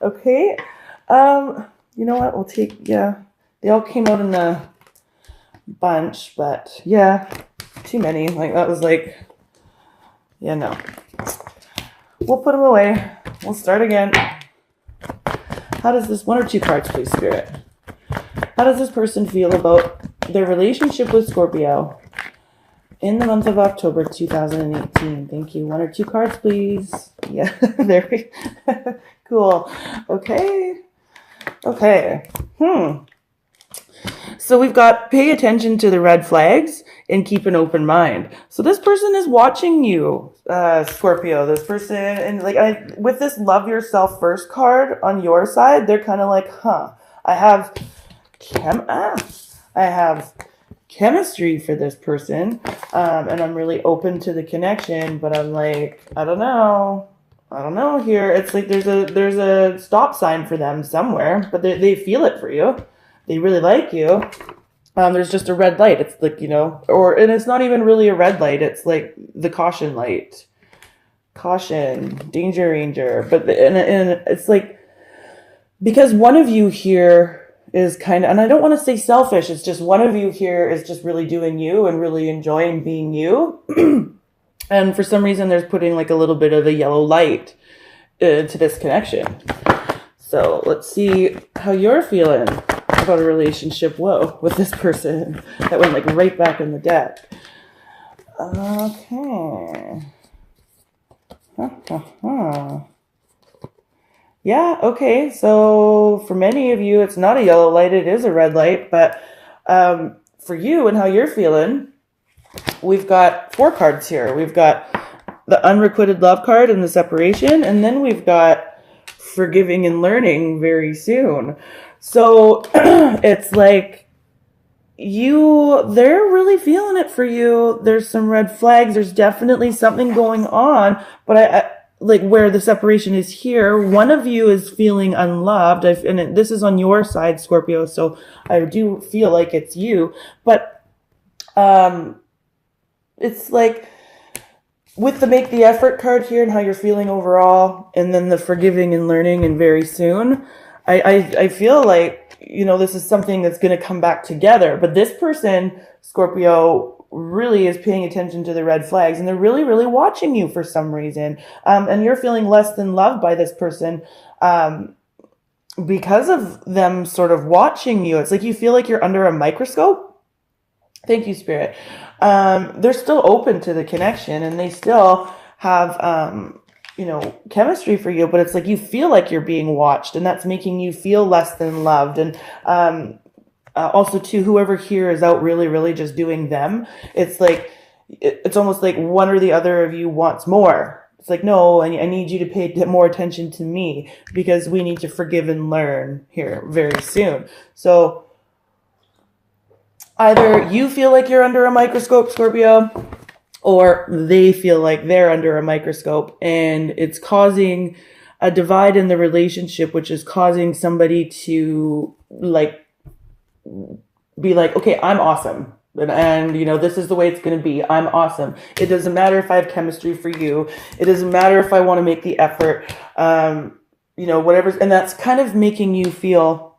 Okay. You know what? We'll take, yeah. They all came out in a bunch, but yeah, too many. Like, that was like, yeah, no. We'll put them away. We'll start again. How does this, one or two cards, please, Spirit? How does this person feel about their relationship with Scorpio in the month of October 2018? Thank you. One or two cards, please. Yeah, there we cool. Okay. So we've got pay attention to the red flags and keep an open mind. So this person is watching you, Scorpio. This person, and like with this love yourself first card on your side, they're kind of like, I have chemistry for this person, and I'm really open to the connection, but I'm like, I don't know here. It's like there's a stop sign for them somewhere, but they feel it for you. They really like you. There's just a red light. It's like, and it's not even really a red light. It's like the caution light. Caution, danger, ranger. But and it's like, because one of you here is kind of, and I don't want to say selfish, it's just one of you here is just really doing you and really enjoying being you. And for some reason, there's putting like a little bit of a yellow light to this connection. So let's see how you're feeling about a relationship, with this person. That went like right back in the deck. Okay. Yeah, okay. So for many of you, it's not a yellow light, it is a red light. But for you and how you're feeling, we've got 4 cards here. We've got the unrequited love card and the separation, and then we've got forgiving and learning very soon. So it's like they're really feeling it for you. There's some red flags. There's definitely something going on, but I like where the separation is here. One of you is feeling unloved, and this is on your side, Scorpio. So I do feel like it's you, but it's like with the make the effort card here and how you're feeling overall, and then the forgiving and learning and very soon, I feel like, this is something that's going to come back together. But this person, Scorpio, really is paying attention to the red flags, and they're really, really watching you for some reason. And you're feeling less than loved by this person because of them sort of watching you. It's like you feel like you're under a microscope. Thank you, Spirit. They're still open to the connection, and they still have, chemistry for you, but it's like you feel like you're being watched, and that's making you feel less than loved. And also, too, whoever here is out really, really just doing them, it's like, it's almost like one or the other of you wants more. It's like, no, I need you to pay more attention to me because we need to forgive and learn here very soon. So either you feel like you're under a microscope, Scorpio, or they feel like they're under a microscope, and it's causing a divide in the relationship, which is causing somebody to be like, okay, I'm awesome. And this is the way it's going to be. I'm awesome. It doesn't matter if I have chemistry for you. It doesn't matter if I want to make the effort, whatever. And that's kind of making you feel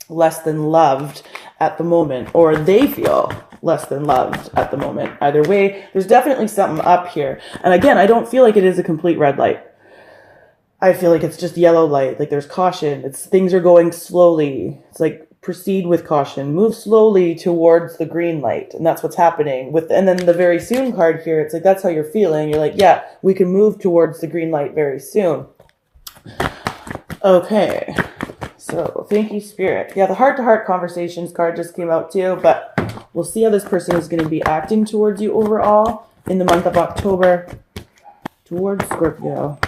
less than loved at the moment, or they feel less than loved at the moment. Either way, there's definitely something up here. And again, I don't feel like it is a complete red light. I feel like it's just yellow light. Like there's caution. Things are going slowly. It's like proceed with caution, move slowly towards the green light. And that's what's happening and then the very soon card here. It's like, that's how you're feeling. You're like, yeah, we can move towards the green light very soon. Okay. So thank you, Spirit. Yeah, the heart-to-heart conversations card just came out too, but we'll see how this person is going to be acting towards you overall in the month of October towards Scorpio.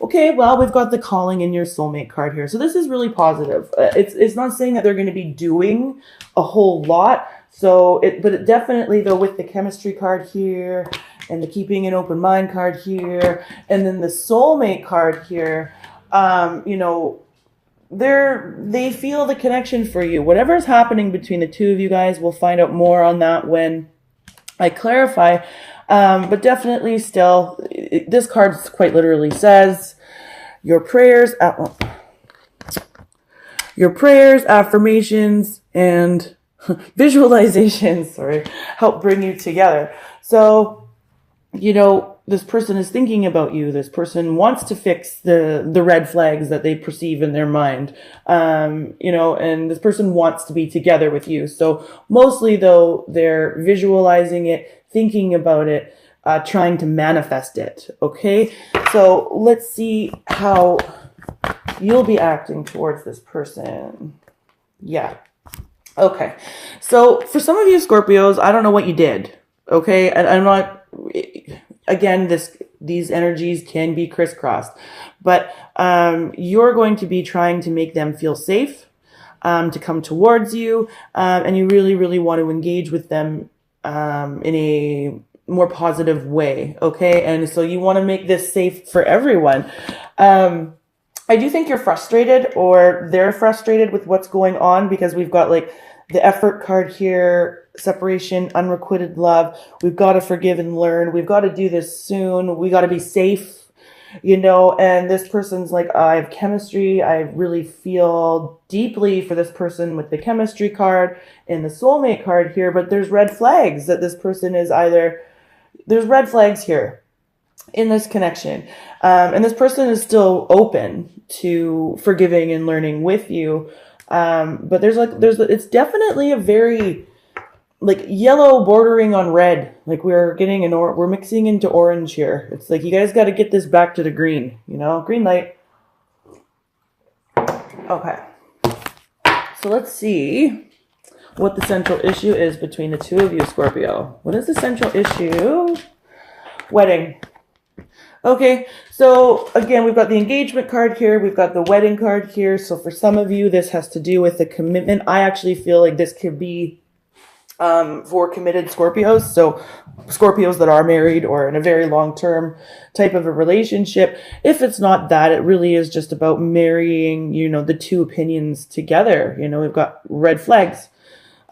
Okay, well, we've got the calling in your soulmate card here. So this is really positive. It's not saying that they're going to be doing a whole lot. But it definitely, though, with the chemistry card here and the keeping an open mind card here, and then the soulmate card here, they feel the connection for you. Whatever is happening between the two of you guys, we'll find out more on that when I clarify. But definitely still, this card quite literally says, Your prayers, affirmations, and visualizations, help bring you together. So, this person is thinking about you. This person wants to fix the red flags that they perceive in their mind. And this person wants to be together with you. So mostly though, they're visualizing it, thinking about it, trying to manifest it. Okay. So let's see how you'll be acting towards this person. Yeah. Okay. So for some of you Scorpios, I don't know what you did. Okay. And I'm not, again, these energies can be crisscrossed, but you're going to be trying to make them feel safe, to come towards you, and you really, really want to engage with them in a more positive way, okay? And so you want to make this safe for everyone. I do think you're frustrated, or they're frustrated with what's going on, because we've got like the effort card here, separation, unrequited love. We've got to forgive and learn. We've got to do this soon. We got to be safe, and this person's like, I have chemistry. I really feel deeply for this person with the chemistry card and the soulmate card here, but there's red flags that this person is there's red flags here in this connection. And this person is still open to forgiving and learning with you. But it's definitely a very like yellow bordering on red. Like we're mixing into orange here. It's like, you guys got to get this back to the green, green light. Okay. So let's see what the central issue is between the two of you, Scorpio. What is the central issue? Wedding. Okay, so again, we've got the engagement card here. We've got the wedding card here. So for some of you, this has to do with the commitment. I actually feel like this could be for committed Scorpios. So Scorpios that are married or in a very long-term type of a relationship. If it's not that, it really is just about marrying, the two opinions together. We've got red flags,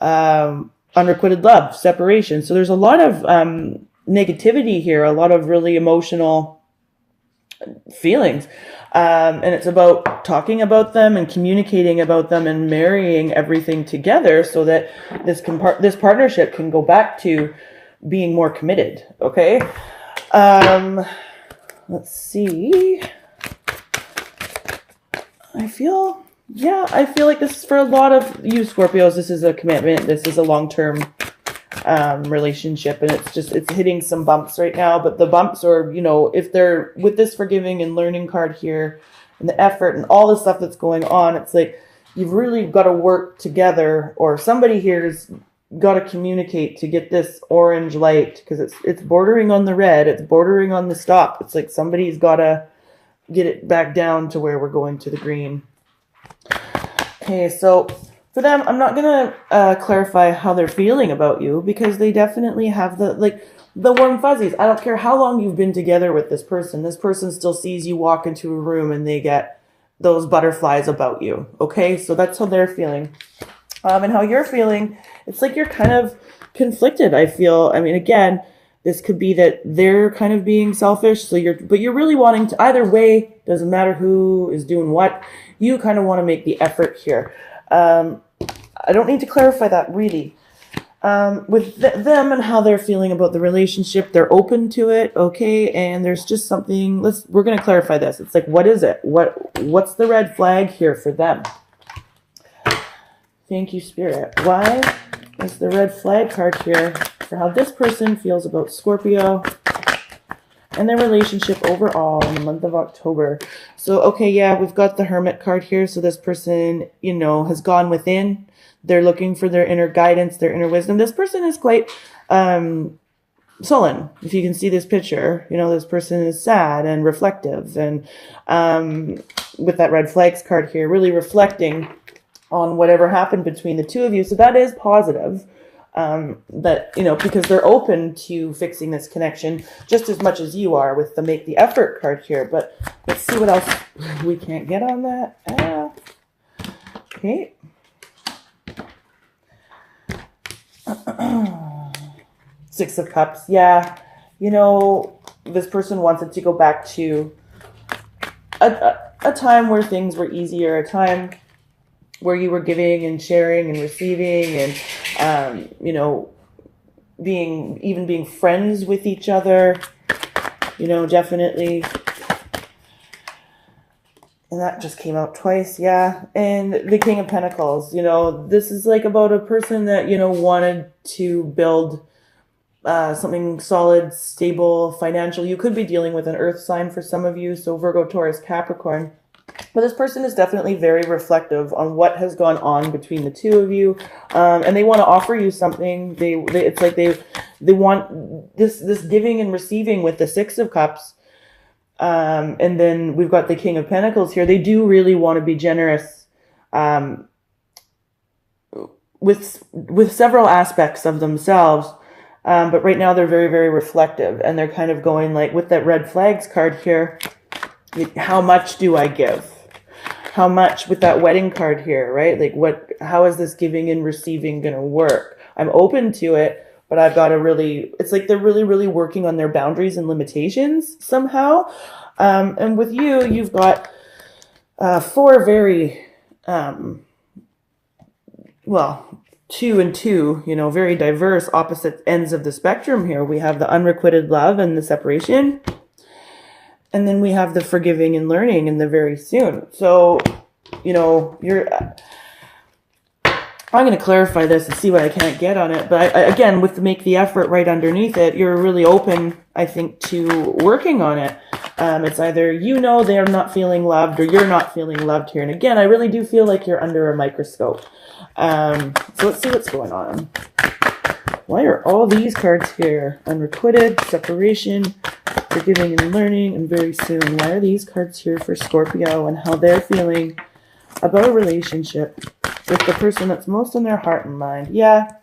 unrequited love, separation. So there's a lot of negativity here, a lot of really emotional feelings. And it's about talking about them and communicating about them and marrying everything together so that this partnership can go back to being more committed. Okay. Let's see. I feel like this is for a lot of you Scorpios. This is a commitment. This is a long-term relationship, and it's hitting some bumps right now, but the bumps are, if they're with this forgiving and learning card here and the effort and all the stuff that's going on, it's like you've really got to work together, or somebody here's got to communicate to get this orange light, because it's bordering on the red, it's bordering on the stop. It's like somebody's got to get it back down to where we're going to the green. Okay, so for them, I'm not going to clarify how they're feeling about you, because they definitely have the warm fuzzies. I don't care how long you've been together with this person. This person still sees you walk into a room and they get those butterflies about you. Okay, so that's how they're feeling. And how you're feeling, it's like you're kind of conflicted, I feel. I mean, again, this could be that they're kind of being selfish, but you're really wanting to, either way, doesn't matter who is doing what, you kind of want to make the effort here. I don't need to clarify that really. With them and how they're feeling about the relationship, they're open to it, okay? And there's just something, we're going to clarify this. It's like, what is it? What's the red flag here for them? Thank you, Spirit. Why is the red flag card here for how this person feels about Scorpio and their relationship overall in the month of October? So, okay, yeah, we've got the Hermit card here. So this person, has gone within. They're looking for their inner guidance, their inner wisdom. This person is quite sullen. If you can see this picture, this person is sad and reflective. And with that red flags card here, really reflecting on whatever happened between the two of you. So that is positive. That, because they're open to fixing this connection just as much as you are with the make the effort card here. But let's see what else we can't get on that. Okay. Six of Cups. Yeah. This person wants it to go back to a time where things were easier, a time where you were giving and sharing and receiving and, you know, being friends with each other, you know, definitely. And that just came out twice, yeah. And the King of Pentacles, you know, this is like about a person that, you know, wanted to build something solid, stable, financial. You could be dealing with an earth sign for some of you, so Virgo, Taurus, Capricorn. But this person is definitely very reflective on what has gone on between the two of you, and they want to offer you something. It's like they want this giving and receiving with the Six of Cups, and then we've got the King of Pentacles here. They do really want to be generous, with several aspects of themselves. But right now they're very, very reflective, and they're kind of going like with that red flags card here. How much do I give? How much with that wedding card here, right? Like how is this giving and receiving going to work? I'm open to it, but I've got to really, it's like they're really, really working on their boundaries and limitations somehow. And with you, you've got four very, well, 2 and 2, you know, very diverse opposite ends of the spectrum here. We have the unrequited love and the separation. And then we have the forgiving and learning and the very soon. So, you know, I'm going to clarify this and see what I can't get on it. But again, with make the effort right underneath it, you're really open, I think, to working on it. It's either, you know, they're not feeling loved or you're not feeling loved here. And again, I really do feel like you're under a microscope. So let's see what's going on. Why are all these cards here? Unrequited, separation, forgiving and learning, and very soon. Why are these cards here for Scorpio and how they're feeling about a relationship with the person that's most in their heart and mind? Yeah,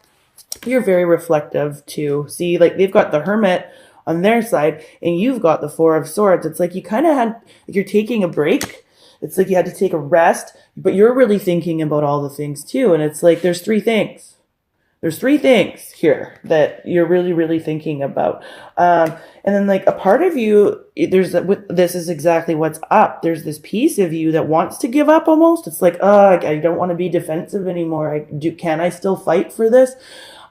you're very reflective too. See, like they've got the Hermit on their side and you've got the Four of Swords. It's like you kind of had, like you're taking a break. It's like you had to take a rest, but you're really thinking about all the things too. And it's like there's three things. There's three things here that you're really, really thinking about. And then like a part of you, this is exactly what's up. There's this piece of you that wants to give up almost. It's like, oh, I don't want to be defensive anymore. Can I still fight for this?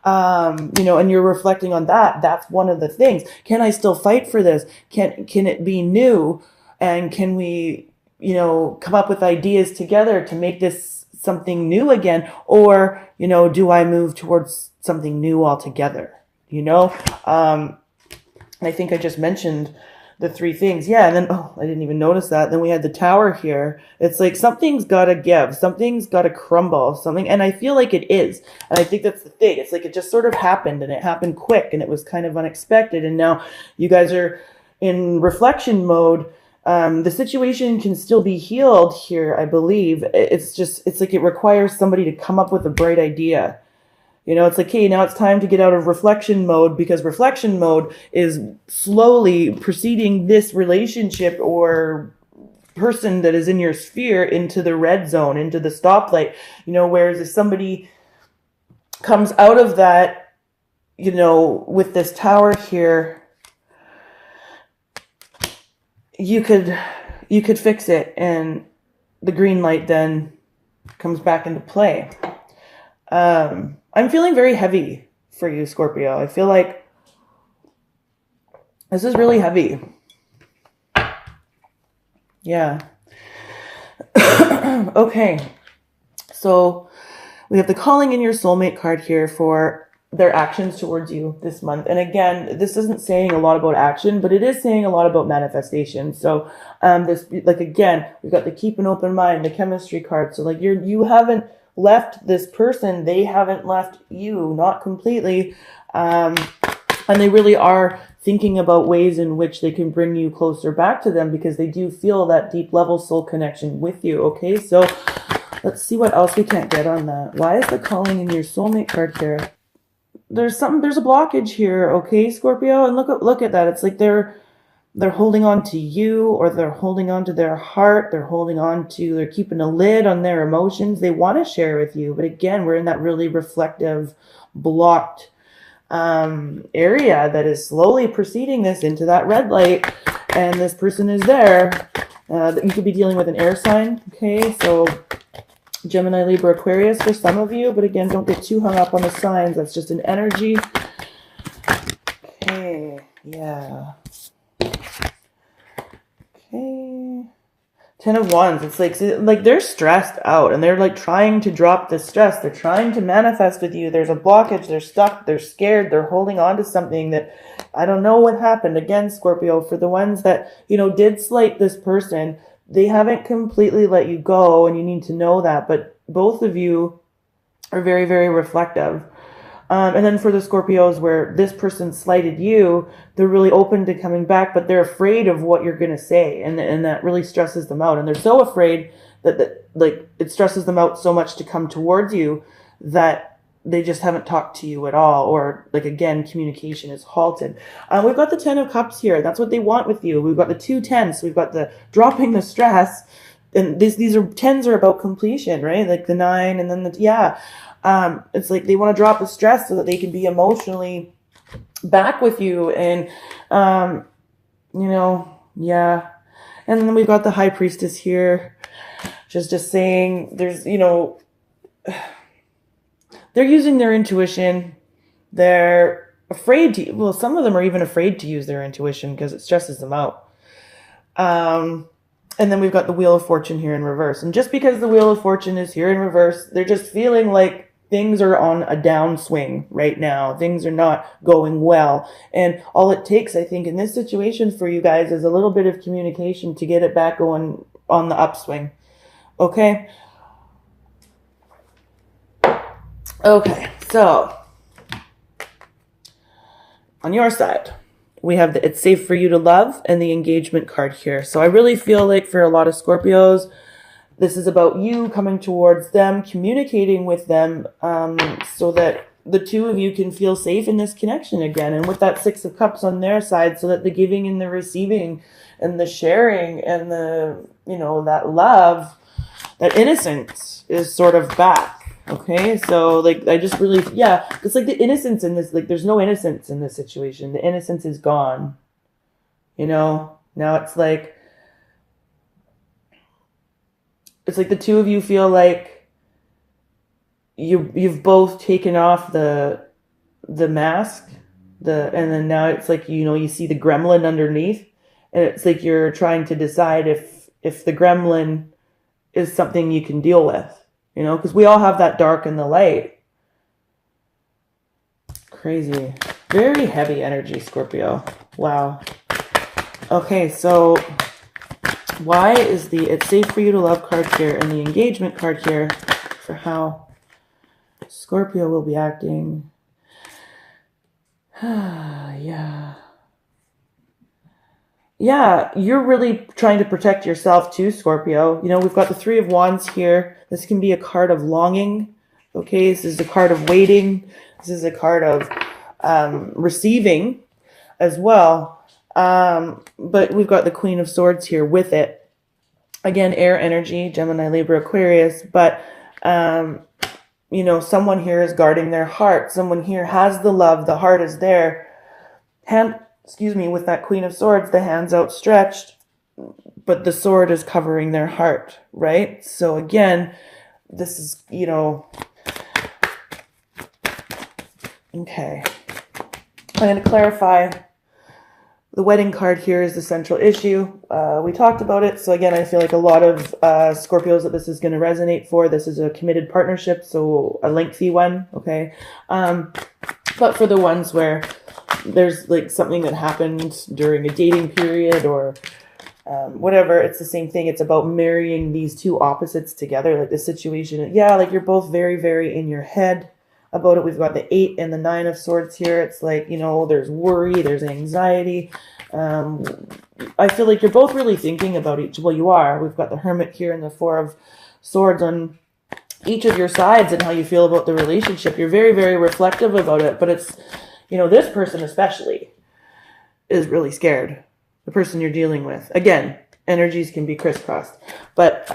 You know, and you're reflecting on that. That's one of the things. Can I still fight for this? Can it be new? And can we, you know, come up with ideas together to make this something new again? Or, you know, do I move towards something new altogether? You know, I think I just mentioned the three things. Yeah. And then, oh, I didn't even notice that. Then we had the Tower here. It's like something's got to give, something's got to crumble, something. And I feel like it is. And I think that's the thing. It's like it just sort of happened and it happened quick and it was kind of unexpected. And now you guys are in reflection mode. The situation can still be healed here, I believe. It's like it requires somebody to come up with a bright idea. You know, it's like, hey, now it's time to get out of reflection mode, because reflection mode is slowly preceding this relationship or person that is in your sphere into the red zone, into the stoplight. You know, whereas if somebody comes out of that, you know, with this Tower here, you could fix it and the green light then comes back into play. I'm feeling very heavy for you, Scorpio. I feel like this is really heavy. Yeah. Okay. So we have the calling in your soulmate card here for their actions towards you this month. And again, this isn't saying a lot about action, but it is saying a lot about manifestation. So this, like, again, we've got the keep an open mind, the chemistry card. So like you haven't left this person, they haven't left you, not completely. And they really are thinking about ways in which they can bring you closer back to them, because they do feel that deep level soul connection with you. Okay, so let's see what else we can't get on that. Why is the calling in your soulmate card here? There's a blockage here, okay, Scorpio? And look at that. It's like they're holding on to you, or they're holding on to their heart. They're keeping a lid on their emotions. They want to share with you. But again, we're in that really reflective, blocked area that is slowly preceding this into that red light. And this person is there. You could be dealing with an air sign, okay? So Gemini, Libra, Aquarius for some of you, but again, don't get too hung up on the signs. That's just an energy. Okay, yeah. Okay. 10 of Wands. It's like they're stressed out and they're like trying to drop the stress. They're trying to manifest with you. There's a blockage. They're stuck. They're scared. They're holding on to something that I don't know what happened. Again, Scorpio, for the ones that, you know, did slight this person, they haven't completely let you go, and you need to know that. But both of you are very, very reflective. And then for the Scorpios where this person slighted you, they're really open to coming back, but they're afraid of what you're going to say. And that really stresses them out. And they're so afraid that like it stresses them out so much to come towards you that they just haven't talked to you at all. Or like, again, communication is halted. We've got the 10 of Cups here. That's what they want with you. We've got the 2 10s. So we've got the dropping the stress. And these are 10s are about completion, right? Like the 9 and then it's like they want to drop the stress so that they can be emotionally back with you. And, you know, yeah. And then we've got the High Priestess here. Just saying there's, you know, they're using their intuition. They're afraid to, well, some of them are even afraid to use their intuition because it stresses them out. And then we've got the Wheel of Fortune here in reverse. And just because the Wheel of Fortune is here in reverse, they're just feeling like things are on a downswing right now. Things are not going well. And all it takes, I think, in this situation for you guys is a little bit of communication to get it back going on the upswing. Okay? Okay, so on your side, we have the It's Safe for You to Love and the Engagement card here. So I really feel like for a lot of Scorpios, this is about you coming towards them, communicating with them, so that the two of you can feel safe in this connection again. And with that 6 of Cups on their side, so that the giving and the receiving and the sharing and the, you know, that love, that innocence is sort of back. Okay, so like I just really, yeah, it's like the innocence in this, like there's no innocence in this situation. The innocence is gone. You know, now it's like the two of you feel like you've both taken off the mask, and then now it's like, you know, you see the gremlin underneath, and it's like you're trying to decide if the gremlin is something you can deal with. You know, because we all have that dark and the light. Crazy. Very heavy energy, Scorpio. Wow. Okay, so why is the It's Safe for You to Love card here and the Engagement card here for how Scorpio will be acting? Yeah. Yeah, you're really trying to protect yourself too, Scorpio. You know, we've got the 3 of Wands here. This can be a card of longing. Okay, this is a card of waiting. This is a card of receiving as well. But we've got the Queen of Swords here with it. Again, air energy, Gemini, Libra, Aquarius. But, you know, someone here is guarding their heart. Someone here has the love. The heart is there. With that Queen of Swords, the hand's outstretched, but the sword is covering their heart, right? So again, this is, you know, okay. I'm going to clarify. The wedding card here is the central issue. We talked about it. So again, I feel like a lot of Scorpios that this is going to resonate for. This is a committed partnership, so a lengthy one, okay? But for the ones where there's like something that happened during a dating period or whatever, it's the same thing. It's about marrying these two opposites together. Like the situation, yeah, like you're both very, very in your head about it. We've got the 8 and the 9 of Swords here. It's like, you know, there's worry, there's anxiety. I feel like you're both really thinking about each. Well, you are. We've got the Hermit here and the 4 of Swords on each of your sides and how you feel about the relationship. You're very, very reflective about it, but it's, you know, this person especially is really scared. The person you're dealing with. Again, energies can be crisscrossed. But,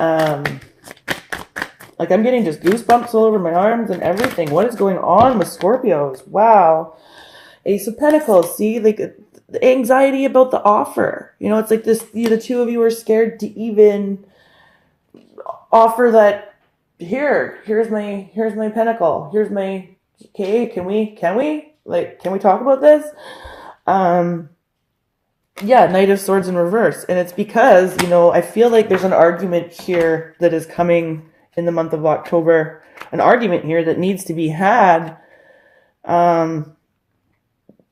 like I'm getting just goosebumps all over my arms and everything. What is going on with Scorpios? Wow. Ace of Pentacles. See, like the anxiety about the offer. You know, it's like this, the two of you are scared to even offer that, here's my pinnacle. Here's my, okay, can we talk about this? Yeah, Knight of Swords in reverse. And it's because, you know, I feel like there's an argument here that is coming in the month of October, an argument here that needs to be had,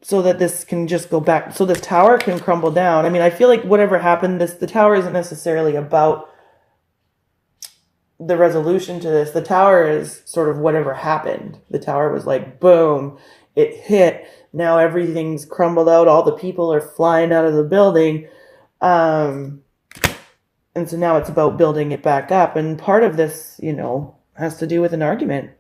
so that this can just go back, so this tower can crumble down. I mean, I feel like whatever happened, the tower isn't necessarily about the resolution to this. The tower is sort of whatever happened. The tower was like, boom, it hit. Now everything's crumbled out. All the people are flying out of the building. And so now it's about building it back up. And part of this, you know, has to do with an argument.